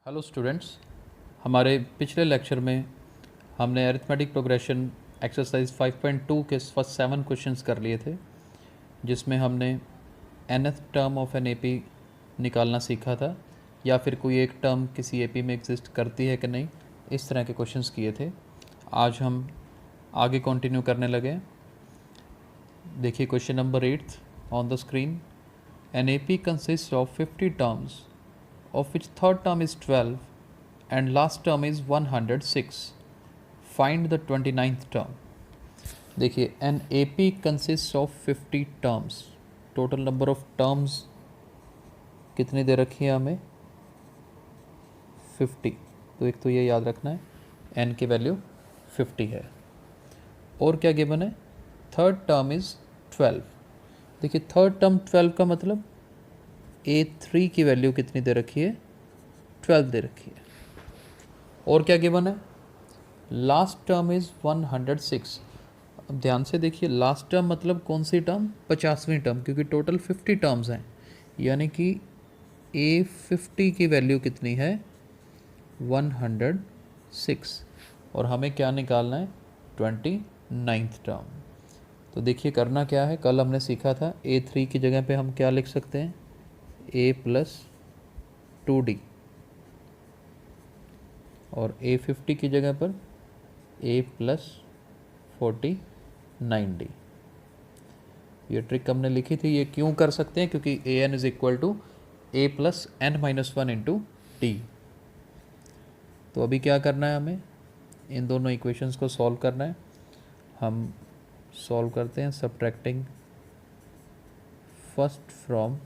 Hello students, हमारे पिछले lecture में हमने अरिथमेटिक प्रोग्रेशन एक्सरसाइज 5.2 के फर्स्ट 7 क्वेश्चंस कर लिए थे, जिसमें हमने nth term of an AP निकालना सीखा था, या फिर कोई एक टर्म किसी एपी में एग्जिस्ट करती है कि नहीं, इस तरह के क्वेश्चंस किए थे। आज हम आगे कंटिन्यू करने लगे। देखिए question number 8 on the screen. An AP consist of 50 terms of which third term is 12 and last term is 106. Find the 29th term. देखिए an AP consists of 50 terms. Total number of terms कितनी दे रखी है हमें? 50. तो एक तो ये याद रखना है, n की वैल्यू 50 है। और क्या गिवन है? Third term is 12। देखिए थर्ड टर्म 12 का मतलब A3 की वैल्यू कितनी दे रखी है? 12 दे रखी है। और क्या गिवन है? Last term is 106। अब ध्यान से देखिए, लास्ट टर्म मतलब कौन सी टर्म? 50वीं टर्म, क्योंकि टोटल 50 टर्म्स हैं, यानी कि A50 की वैल्यू कितनी है? 106। और हमें क्या निकालना है? 29th term. तो देखिए करना क्या है, कल हमने सीखा था A3 की जगह पे हम क्या लिख सकते हैं? A+2D, और A50 की जगह पर A+49D। ये ट्रिक हमने लिखी थी। ये क्यों कर सकते हैं? क्योंकि AN is equal to A+n-1 into t. तो अभी क्या करना है हमें? इन दोनों इक्वेशंस को सॉल्व करना है। हम सॉल्व करते हैं सब्ट्रैक्टिंग फर्स्ट फ्रॉम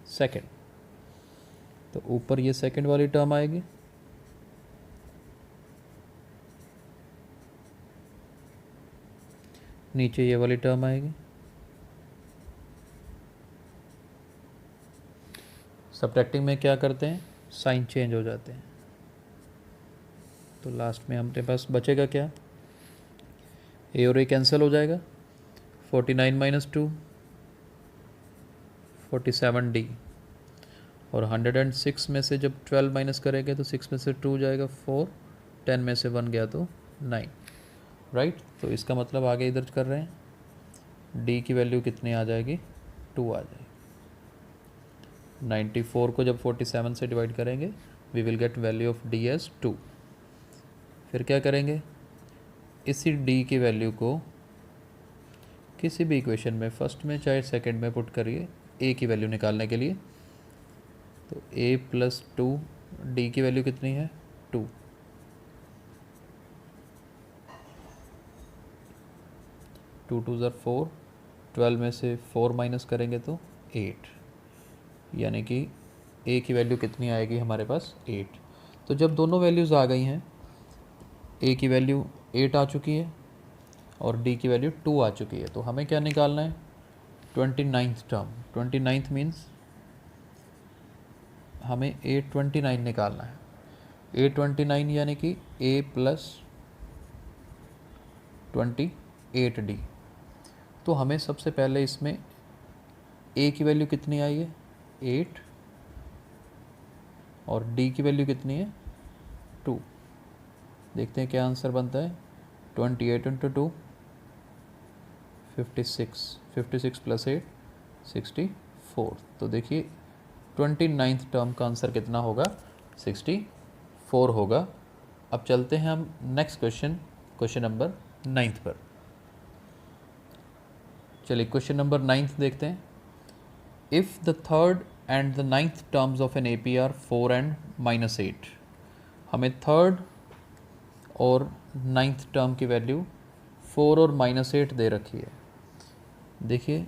सेकेंड। तो ऊपर ये सेकेंड वाली टर्म आएगी, नीचे ये वाली टर्म आएगी। सब्ट्रैक्टिंग में क्या करते हैं? साइन चेंज हो जाते हैं। तो लास्ट में हमारे पास बचेगा क्या? ए और ए कैंसिल हो जाएगा। 49 - 2 47D, और 106 में से जब 12 माइनस करेंगे तो 6 में से 2 जाएगा 4, 10 में से 1 गया तो 9, राइट। तो इसका मतलब आगे इधर कर रहे हैं, D की वैल्यू कितनी आ जाएगी? 2 आ जाएगी। 94 को जब 47 से डिवाइड करेंगे, we will get value of D as 2। फिर क्या करेंगे? इसी D की वैल्यू को किसी भी इक्वेशन में, फर्स्ट में चाहे सेकंड में पुट करिए A की वैल्यू निकालने के लिए। तो A+2, D की वैल्यू कितनी है? 2। 2 2 ज़र 4, 12 में से 4 माइनस करेंगे तो 8, यानी कि A की वैल्यू कितनी आएगी हमारे पास? 8। तो जब दोनों वैल्यूज़ आ गई हैं, A की वैल्यू 8 आ चुकी है और D की वैल्यू 2 आ चुकी है, तो हमें क्या निकालना है? 29th term. 29th मीन्स हमें A29 निकालना है। A29 यानी कि A+28D। तो हमें सबसे पहले इसमें A की वैल्यू कितनी आई है? 8, और D की वैल्यू कितनी है? 2। देखते हैं क्या आंसर बनता है। 28 × 2 56, 56 + 8 64। तो देखिए 29th टर्म का आंसर कितना होगा? 64 होगा। अब चलते हैं हम नेक्स्ट क्वेश्चन नंबर 9 पर। चलिए क्वेश्चन नंबर 9 देखते हैं। If the third and the 9th terms of an AP are 4 and -8। हमें थर्ड और 9th टर्म की वैल्यू 4 और -8 दे रखी है। देखिए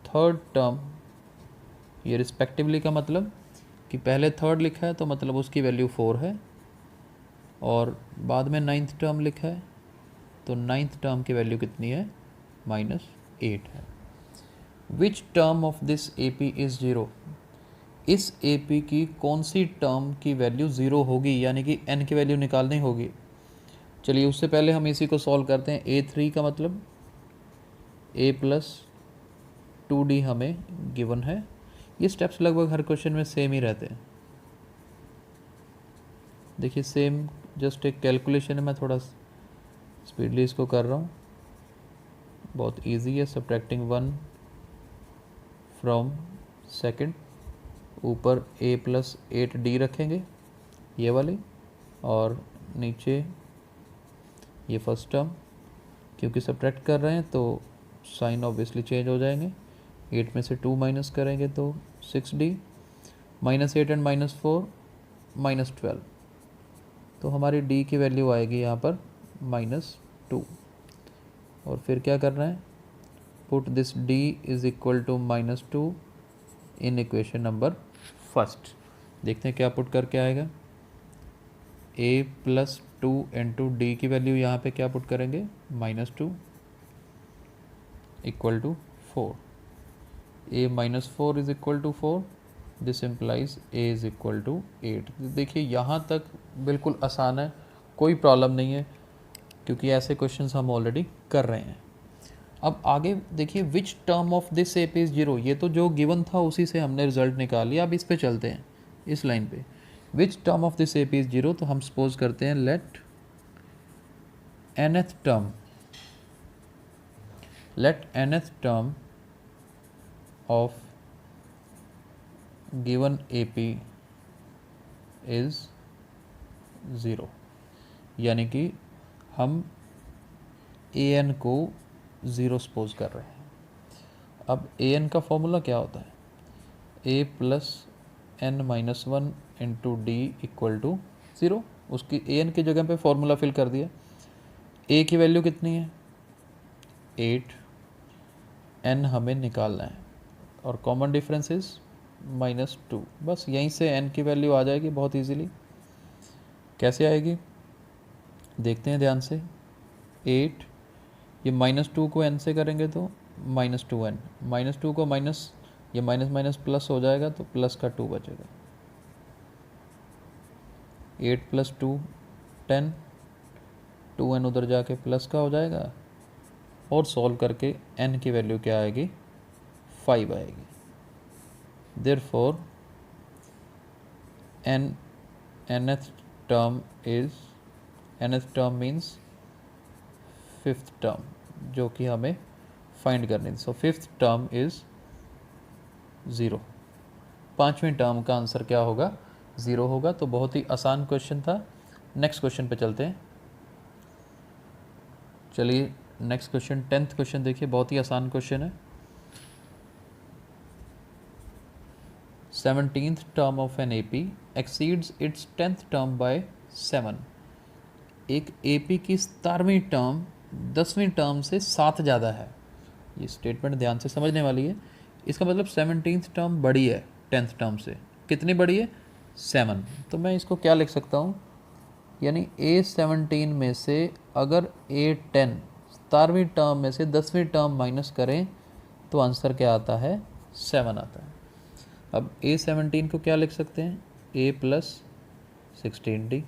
थर्ड टर्म, ये रिस्पेक्टिवली का मतलब कि पहले थर्ड लिखा है तो मतलब उसकी वैल्यू 4 है, और बाद में 9th टर्म लिखा है तो 9th टर्म की वैल्यू कितनी है? -8 है। विच term of this AP is 0। इस AP की कौन सी टर्म की वैल्यू 0 होगी, यानी कि n की वैल्यू निकालनी होगी। चलिए उससे पहले हम इसी को सॉल्व करते हैं। A3 का मतलब A+2D हमें गिवन है, ये स्टेप्स लगभग हर क्वेश्चन में सेम ही रहते हैं। देखिए सेम, जस्ट एक कैलकुलेशन है, मैं थोड़ा स्पीडली इसको कर रहा हूँ। बहुत इजी है। सब्ट्रैक्टिंग 1 फ्रॉम सेकंड, ऊपर a प्लस 8d रखेंगे ये वाली, और नीचे ये फर्स्ट टर्म, क्योंकि सब्ट्रैक्ट कर रहे हैं तो साइन ऑब्वियसली चेंज हो जाएंगे। 8 में से 2 माइनस करेंगे तो 6d, -8 एंड -4 -12, तो हमारी d की वैल्यू आएगी यहाँ पर -2। और फिर क्या करना है, put this d is equal to -2 in equation number first. देखते हैं क्या पुट करके आएगा। a प्लस 2 इंटू डी की वैल्यू यहाँ पे क्या पुट करेंगे, -2 equal to 4। a -4 is equal to 4, this implies a is equal to 8। देखिए यहाँ तक बिल्कुल आसान है, कोई प्रॉब्लम नहीं है, क्योंकि ऐसे क्वेश्चंस हम ऑलरेडी कर रहे हैं। अब आगे देखिए, विच term of this AP is 0, ये तो जो गिवन था उसी से हमने रिजल्ट निकाल लिया। अब इस पे चलते हैं, इस लाइन पे। Which term of this AP is 0, तो हम सपोज करते हैं let nth term of given AP is 0, यानी कि हम an को 0 सपोज कर रहे हैं। अब an का फॉर्मूला क्या होता है, a plus n minus 1 into d equal to 0। उसकी an की जगह पे फॉर्मूला फिल कर दिया। a की वैल्यू कितनी है, 8, n हमें निकालना है, और कॉमन डिफरेंस इज -2। बस यहीं से n की वैल्यू आ जाएगी बहुत इजीली। कैसे आएगी देखते हैं ध्यान से। 8, ये -2 को n से करेंगे तो -2n, -2 को माइनस, ये माइनस माइनस प्लस हो जाएगा तो प्लस का 2 बचेगा। 8 प्लस 2 10, 2n उधर जाके प्लस का हो जाएगा, और सॉल्व करके n की वैल्यू क्या आएगी, 5 आएगी। Therefore nth term means fifth term, जो कि हमें फाइंड करनी थी। So fifth term is 0। पांचवें टर्म का आंसर क्या होगा, 0 होगा। तो बहुत ही आसान क्वेश्चन था। नेक्स्ट क्वेश्चन पे चलते हैं। चलिए नेक्स्ट क्वेश्चन, 10th क्वेश्चन देखिए, बहुत ही आसान क्वेश्चन है। 17th term of an AP exceeds its 10th term by 7। एक AP की 17वीं टर्म 10वीं टर्म से 7 ज़्यादा है। ये स्टेटमेंट ध्यान से समझने वाली है। इसका मतलब 17th टर्म बड़ी है 10th टर्म से। कितनी बड़ी है, 7। तो मैं इसको क्या लिख सकता हूँ, यानी A17 में से अगर A10 17वीं टर्म में से 10वीं टर्म माइनस करें तो आंसर क्या आता है, 7 आता है। अब A17 को क्या लिख सकते हैं, A प्लस 16D।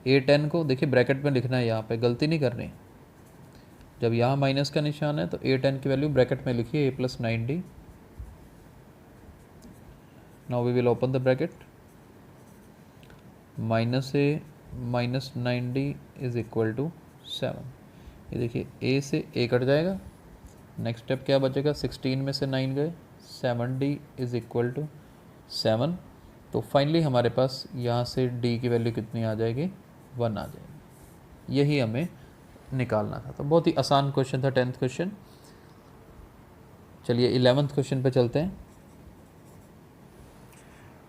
A10 को देखिए ब्रैकेट में लिखना है, यहाँ पे गलती नहीं करनी। जब यहाँ माइनस का निशान है तो A10 की वैल्यू ब्रैकेट में लिखिए A plus 9D। Now we will open the bracket, -A minus 9D is equal to 7। ये देखिए A से A कट जाएगा, नेक्स्ट स्टेप क्या बचेगा, 16 में से 9 गए, 7D इज इक्वल टू 7। तो फाइनली हमारे पास यहाँ से D की वैल्यू कितनी आ जाएगी, 1 आ जाएगी। यही हमें निकालना था। तो बहुत ही आसान क्वेश्चन था 10th क्वेश्चन। चलिए 11th क्वेश्चन पे चलते हैं।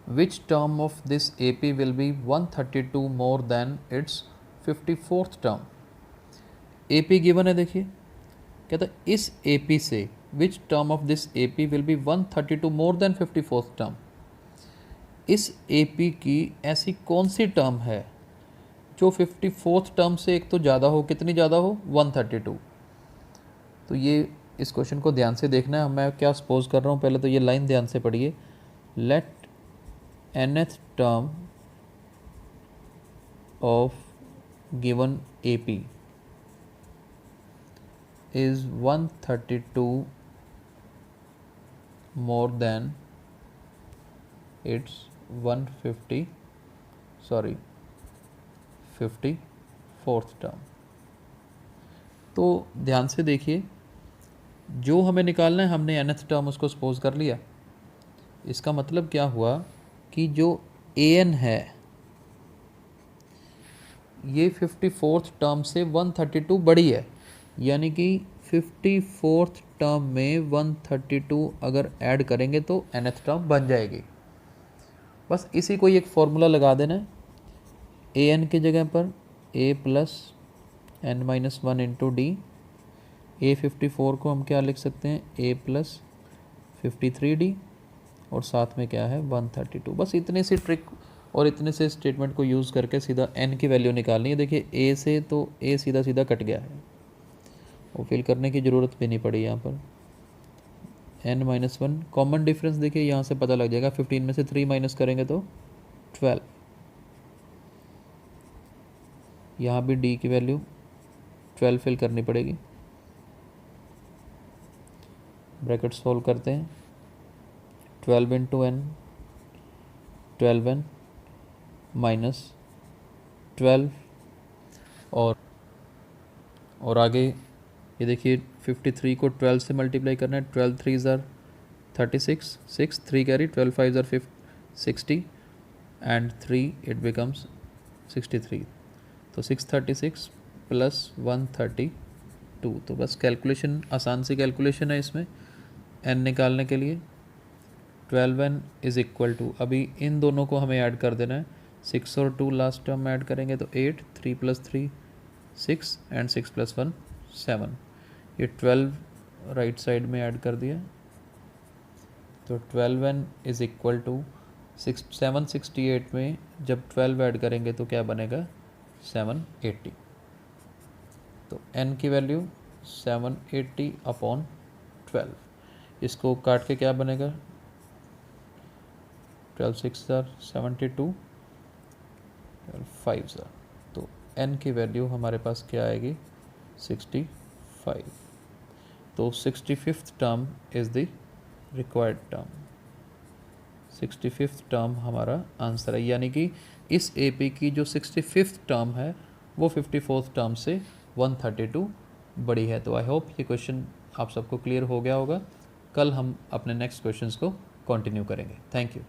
विच term of this AP will be 132 more than it's 54th term. AP given है, देखिए कहता है इस AP से विच term of this AP will be 132 more than 54th term. इस AP की ऐसी कौन सी टर्म है जो 54th टर्म से एक तो ज़्यादा हो, कितनी ज़्यादा हो, 132। तो ये इस क्वेश्चन को ध्यान से देखना है। मैं क्या सपोज कर रहा हूँ, पहले तो ये लाइन ध्यान से पढ़िए। Let nth term of given AP is 132 more than its 54th term. तो ध्यान से देखिए, जो हमें निकालना है हमने nth टर्म उसको सपोज कर लिया। इसका मतलब क्या हुआ कि जो an है ये 54th टर्म से 132 बड़ी है, यानी कि 54th टर्म में 132 अगर ऐड करेंगे तो nth टर्म बन जाएगी। बस इसी को एक फॉर्मूला लगा देना है, ए एन की जगह पर a plus n minus one into D. A54 को हम क्या लिख सकते हैं, a प्लस 53d और साथ में क्या है 132। बस इतनी सी ट्रिक और इतने से स्टेटमेंट को यूज़ करके सीधा n की वैल्यू निकालनी है। देखिए a से तो a सीधा सीधा कट गया है, वो फिल करने की ज़रूरत भी नहीं पड़ी यहाँ पर। n minus one common difference देखिए यहाँ से पता लग जाएगा, 15 में से 3 माइनस करेंगे तो 12। यहाँ भी d की वैल्यू 12 फिल करनी पड़ेगी। ब्रैकेट सॉल्व करते हैं, 12 इंटू n 12n माइनस 12 और आगे ये देखिए 53 को 12 से मल्टीप्लाई करना है। 12 3 ज़ार 36, 6 3 कैरी, 12 5 ज़ार 60 एंड 3 इट बिकम्स 63। तो 636 प्लस 132। तो बस कैलकुलेशन, आसान सी कैलकुलेशन है इसमें n निकालने के लिए। 12n इज़ इक्वल टू, अभी इन दोनों को हमें ऐड कर देना है, 6 और 2 लास्ट टर्म में ऐड करेंगे तो 8, 3 प्लस 3 6 एंड 6 प्लस 1 7। ये 12 राइट साइड में ऐड कर दिया, तो 12n इज़ इक्वल टू 768 में जब 12 ऐड करेंगे तो क्या बनेगा 780। तो n की वैल्यू 780 अपॉन 12। इसको काट के क्या बनेगा, 12 6 ज़ार 72, 5 ज़ार। तो n की वैल्यू हमारे पास क्या आएगी 65। तो 65th term is the required term. 65th term हमारा आंसर है, यानी कि इस AP की जो 65th टर्म है वो 54th टर्म से 132 बड़ी है। तो आई होप ये क्वेश्चन आप सबको क्लियर हो गया होगा। कल हम अपने नेक्स्ट क्वेश्चंस को कंटिन्यू करेंगे। Thank you.